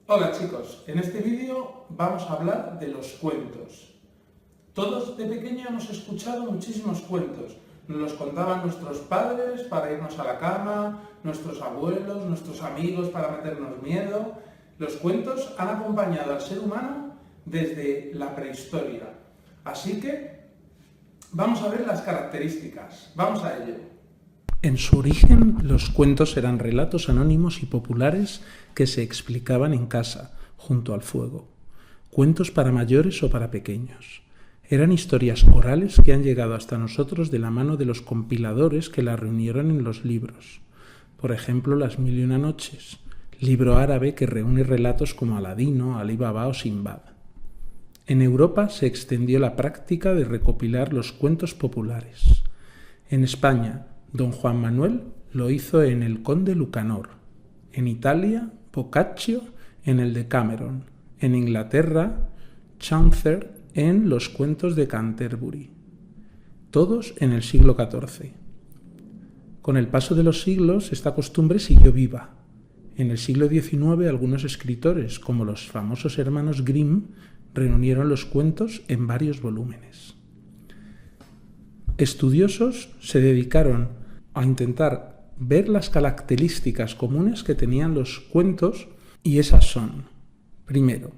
Hola chicos, en este vídeo vamos a hablar de los cuentos. Todos de pequeño hemos escuchado muchísimos cuentos. Nos los contaban nuestros padres para irnos a la cama, nuestros abuelos, nuestros amigos para meternos miedo. Los cuentos han acompañado al ser humano desde la prehistoria. Así que vamos a ver las características. Vamos a ello. En su origen, los cuentos eran relatos anónimos y populares que se explicaban en casa, junto al fuego. Cuentos para mayores o para pequeños. Eran historias orales que han llegado hasta nosotros de la mano de los compiladores que las reunieron en los libros. Por ejemplo, Las Mil y Una Noches, libro árabe que reúne relatos como Aladino, Alí Baba o Sinbad. En Europa se extendió la práctica de recopilar los cuentos populares. En España, Don Juan Manuel lo hizo en El Conde Lucanor. En Italia, Boccaccio en el Decameron. En Inglaterra, Chaucer en Los Cuentos de Canterbury. Todos en el siglo XIV. Con el paso de los siglos, esta costumbre siguió viva. En el siglo XIX, algunos escritores, como los famosos hermanos Grimm, reunieron los cuentos en varios volúmenes. Estudiosos se dedicaron a intentar ver las características comunes que tenían los cuentos, y esas son: primero,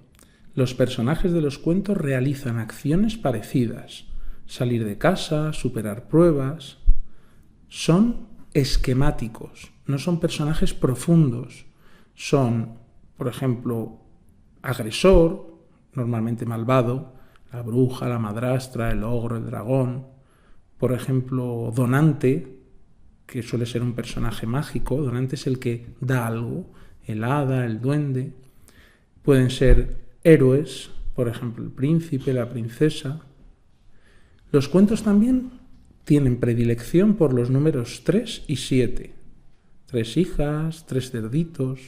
los personajes de los cuentos realizan acciones parecidas: salir de casa, superar pruebas. Son esquemáticos, no son personajes profundos. Son, por ejemplo, agresor, normalmente malvado, la bruja, la madrastra, el ogro, el dragón. Por ejemplo, donante, que suele ser un personaje mágico. Donante es el que da algo, el hada, el duende. Pueden ser héroes, por ejemplo, el príncipe, la princesa. Los cuentos también tienen predilección por los números 3 y 7. 3 hijas, 3 cerditos.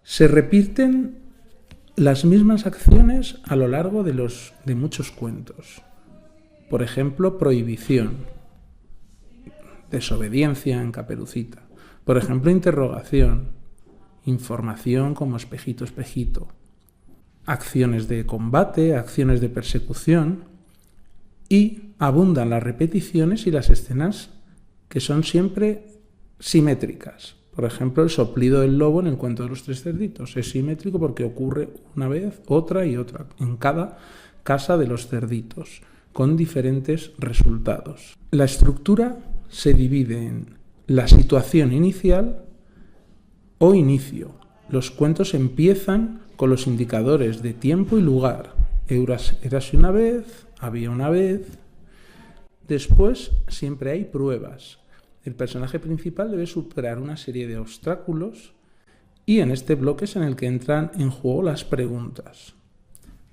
Se repiten las mismas acciones a lo largo de muchos cuentos. Por ejemplo, prohibición. Desobediencia en Caperucita. Por ejemplo, interrogación. Información como espejito, espejito. Acciones de combate, acciones de persecución. Y abundan las repeticiones y las escenas que son siempre simétricas. Por ejemplo, el soplido del lobo en el cuento de los 3 cerditos. Es simétrico porque ocurre una vez, otra y otra, en cada casa de los cerditos, con diferentes resultados. La estructura se divide en la situación inicial o inicio. Los cuentos empiezan con los indicadores de tiempo y lugar. Érase una vez, había una vez. Después siempre hay pruebas. El personaje principal debe superar una serie de obstáculos y en este bloque es en el que entran en juego las preguntas.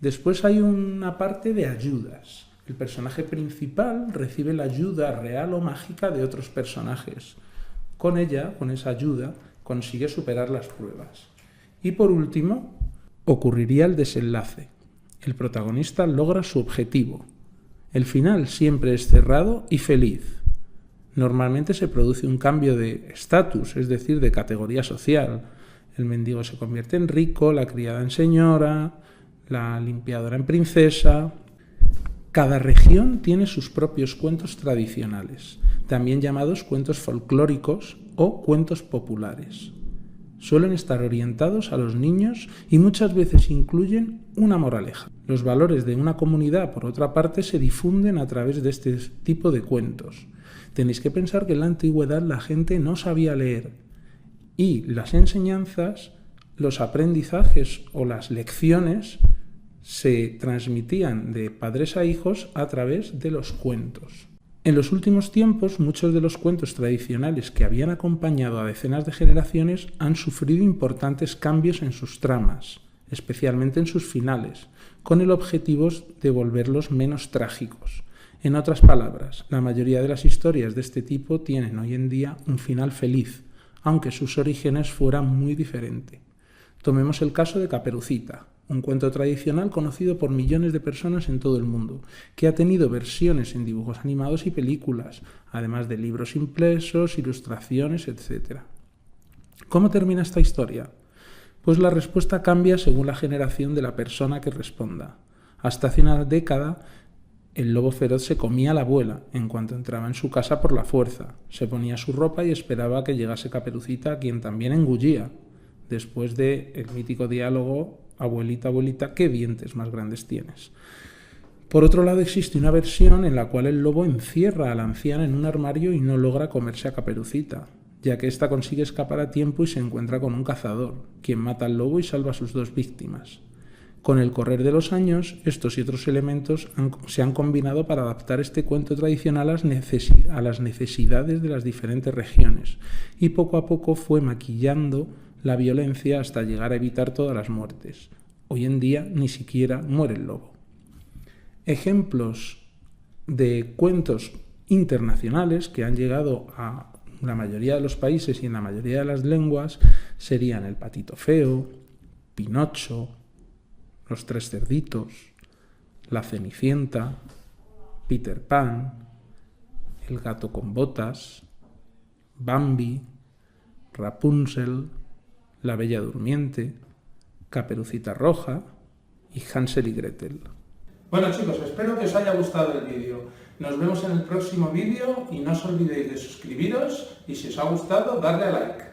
Después hay una parte de ayudas. El personaje principal recibe la ayuda real o mágica de otros personajes. Con ella, con esa ayuda, consigue superar las pruebas. Y por último, ocurriría el desenlace. El protagonista logra su objetivo. El final siempre es cerrado y feliz. Normalmente se produce un cambio de estatus, es decir, de categoría social. El mendigo se convierte en rico, la criada en señora, la limpiadora en princesa. Cada región tiene sus propios cuentos tradicionales, también llamados cuentos folclóricos o cuentos populares. Suelen estar orientados a los niños y muchas veces incluyen una moraleja. Los valores de una comunidad, por otra parte, se difunden a través de este tipo de cuentos. Tenéis que pensar que en la antigüedad la gente no sabía leer y las enseñanzas, los aprendizajes o las lecciones se transmitían de padres a hijos a través de los cuentos. En los últimos tiempos, muchos de los cuentos tradicionales que habían acompañado a decenas de generaciones han sufrido importantes cambios en sus tramas, especialmente en sus finales, con el objetivo de volverlos menos trágicos. En otras palabras, la mayoría de las historias de este tipo tienen hoy en día un final feliz, aunque sus orígenes fueran muy diferentes. Tomemos el caso de Caperucita, un cuento tradicional conocido por millones de personas en todo el mundo, que ha tenido versiones en dibujos animados y películas, además de libros impresos, ilustraciones, etc. ¿Cómo termina esta historia? Pues la respuesta cambia según la generación de la persona que responda. Hasta hace una década, el lobo feroz se comía a la abuela en cuanto entraba en su casa por la fuerza. Se ponía su ropa y esperaba que llegase Caperucita, a quien también engullía, después del mítico diálogo: abuelita, abuelita, ¿qué dientes más grandes tienes? Por otro lado, existe una versión en la cual el lobo encierra a la anciana en un armario y no logra comerse a Caperucita, ya que ésta consigue escapar a tiempo y se encuentra con un cazador, quien mata al lobo y salva a sus dos víctimas. Con el correr de los años, estos y otros elementos se han combinado para adaptar este cuento tradicional a las necesidades de las diferentes regiones, y poco a poco fue maquillando la violencia hasta llegar a evitar todas las muertes. Hoy en día ni siquiera muere el lobo. Ejemplos de cuentos internacionales que han llegado a la mayoría de los países y en la mayoría de las lenguas serían El patito feo, Pinocho, Los tres cerditos, La Cenicienta, Peter Pan, El gato con botas, Bambi, Rapunzel, La bella durmiente, Caperucita Roja y Hansel y Gretel. Bueno chicos, espero que os haya gustado el vídeo. Nos vemos en el próximo vídeo y no os olvidéis de suscribiros y si os ha gustado, darle a like.